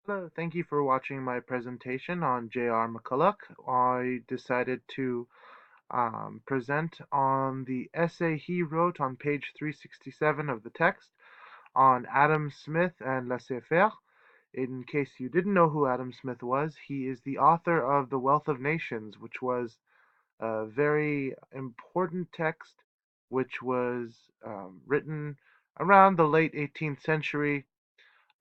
Hello, thank you for watching my presentation on J.R. McCulloch. I decided to present on the essay he wrote on page 367 of the text on Adam Smith and laissez-faire. In case you didn't know who Adam Smith was, he is the author of The Wealth of Nations, which was a very important text which was written around the late 18th century.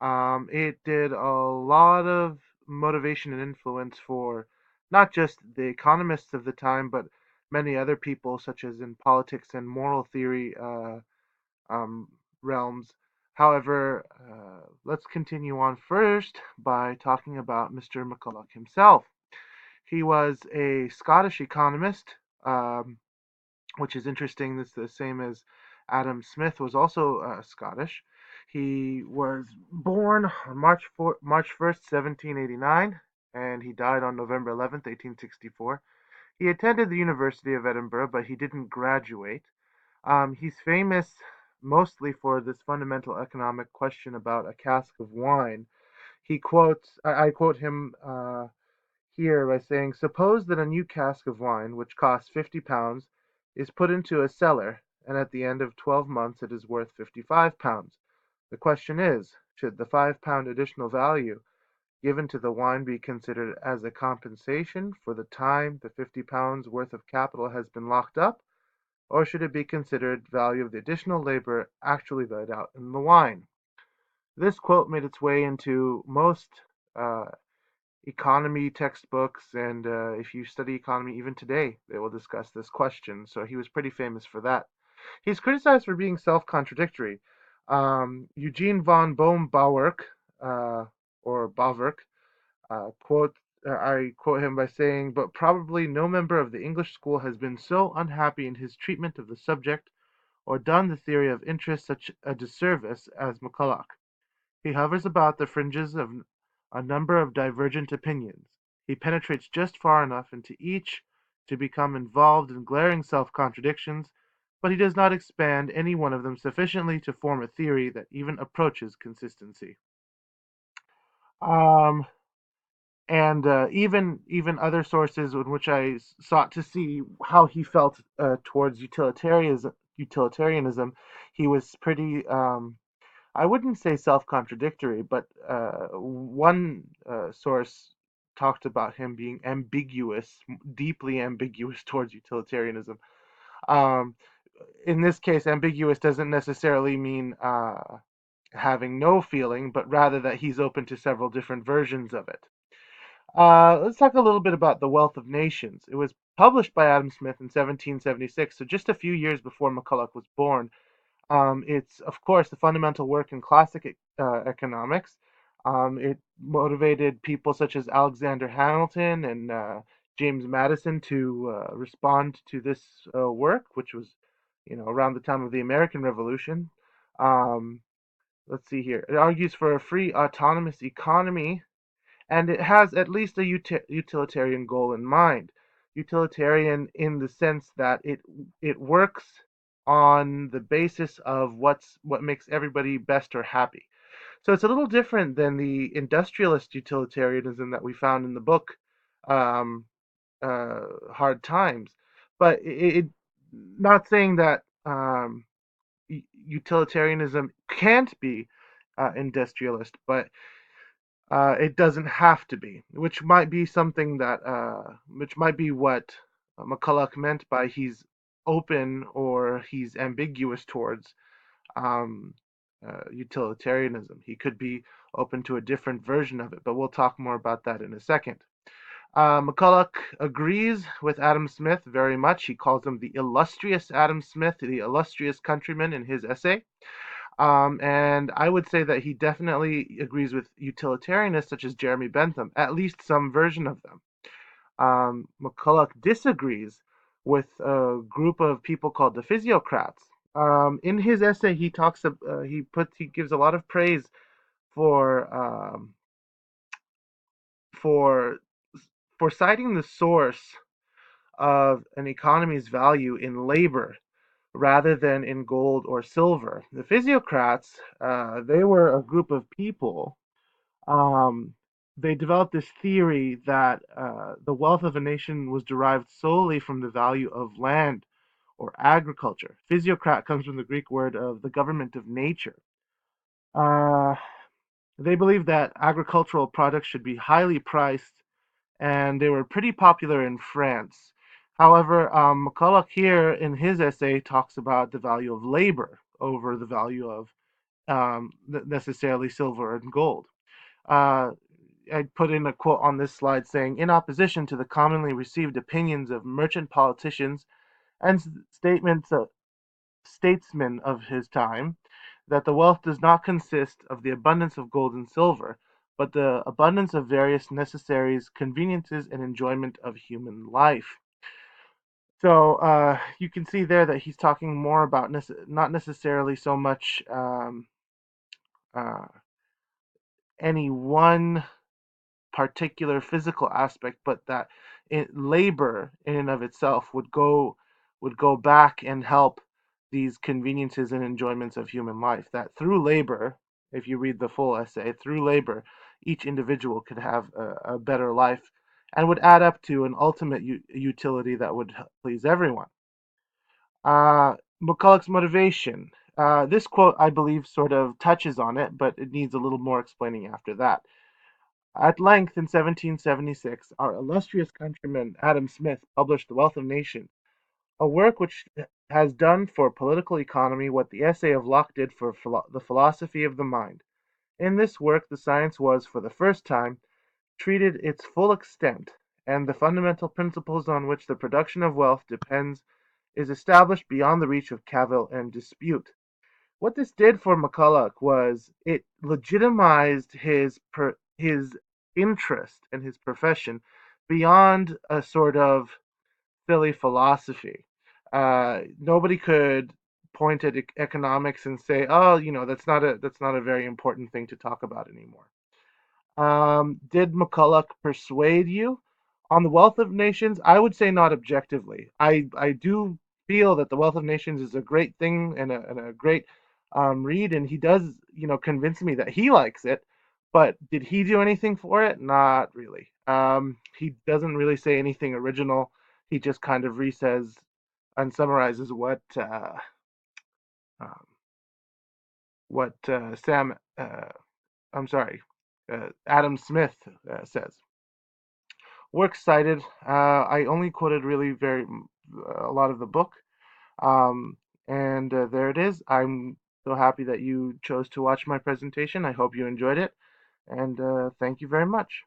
It did a lot of motivation and influence for not just the economists of the time, but many other people, such as in politics and moral theory um, realms. However, let's continue on first by talking about Mr. McCulloch himself. He was a Scottish economist, um, which is interesting. This is the same as Adam Smith was also Scottish. He was born on March 1st, 1789, and he died on November 11th, 1864. He attended the University of Edinburgh, but he didn't graduate. He's famous mostly for this fundamental economic question about a cask of wine. I quote him here by saying, suppose that a new cask of wine, which costs £50, is put into a cellar, and at the end of 12 months it is worth £55. The question is, should the £5 additional value given to the wine be considered as a compensation for the time the £50 worth of capital has been locked up, or should it be considered value of the additional labor actually laid out in the wine? This quote made its way into most uh, economy textbooks, and if you study economy even today, they will discuss this question. So he was pretty famous for that. He's criticized for being self-contradictory. Eugene von Bohm-Bawerk, uh, or Bawerk, quote I quote him by saying, "But probably no member of the English school has been so unhappy in his treatment of the subject, or done the theory of interest such a disservice as McCulloch. He hovers about the fringes of a number of divergent opinions. He penetrates just far enough into each to become involved in glaring self-contradictions, but he does not expand any one of them sufficiently to form a theory that even approaches consistency." Um, and even other sources in which I sought to see how he felt towards utilitarianism, he was pretty I wouldn't say self-contradictory, but one source talked about him being ambiguous, deeply ambiguous towards utilitarianism. Um, in this case, ambiguous doesn't necessarily mean having no feeling, but rather that he's open to several different versions of it. Let's talk a little bit about The Wealth of Nations. It was published by Adam Smith in 1776, so just a few years before McCulloch was born. It's, of course, the fundamental work in classic economics. It motivated people such as Alexander Hamilton and James Madison to respond to this work, which was, around the time of the American Revolution. Um, let's see here. It argues for a free, autonomous economy, and it has at least a utilitarian goal in mind. Utilitarian in the sense that it works on the basis of what makes everybody best or happy. So it's a little different than the industrialist utilitarianism that we found in the book um, Hard Times. But not saying that utilitarianism can't be industrialist, but it doesn't have to be, which might be something which might be what McCulloch meant by he's open or he's ambiguous towards utilitarianism. He could be open to a different version of it, but we'll talk more about that in a second. McCulloch agrees with Adam Smith very much. He calls him the illustrious Adam Smith, the illustrious countryman in his essay. And I would say that he definitely agrees with utilitarianists such as Jeremy Bentham, at least some version of them. McCulloch disagrees with a group of people called the physiocrats. In his essay, he gives a lot of praise for for for citing the source of an economy's value in labor rather than in gold or silver. The physiocrats, they were a group of people Um, they developed this theory that the wealth of a nation was derived solely from the value of land or agriculture. Physiocrat comes from the Greek word of the government of nature. Uh, they believed that agricultural products should be highly priced, and they were pretty popular in France. However, McCulloch here in his essay talks about the value of labor over the value of necessarily silver and gold. Uh, I put in a quote on this slide saying, in opposition to the commonly received opinions of merchant politicians and statements of statesmen of his time, that the wealth does not consist of the abundance of gold and silver, but the abundance of various necessaries, conveniences, and enjoyment of human life. So you can see there that he's talking more about not necessarily so much uh, any one particular physical aspect, but that labor in and of itself would go back and help these conveniences and enjoyments of human life. That through labor, if you read the full essay, through labor, each individual could have a better life and would add up to an ultimate utility that would please everyone. Uh, McCulloch's motivation. This quote, I believe, sort of touches on it, but it needs a little more explaining after that. At length, in 1776, our illustrious countryman Adam Smith published The Wealth of Nations, a work which has done for political economy what the essay of Locke did for the philosophy of the mind. In this work, the science was, for the first time, treated its full extent, and the fundamental principles on which the production of wealth depends is established beyond the reach of cavil and dispute. What this did for McCulloch was it legitimized his interest in his profession beyond a sort of silly philosophy. Nobody could point at economics and say, "Oh, that's not a very important thing to talk about anymore." Did McCulloch persuade you on the Wealth of Nations? I would say not objectively. I do feel that the Wealth of Nations is a great thing and a great read, and he does convince me that he likes it. But did he do anything for it? Not really. He doesn't really say anything original. He just kind of resays and summarizes um, what I'm sorry, Adam Smith says. Works cited. I only quoted really a lot of the book, um, and there it is. I'm so happy that you chose to watch my presentation. I hope you enjoyed it, and thank you very much.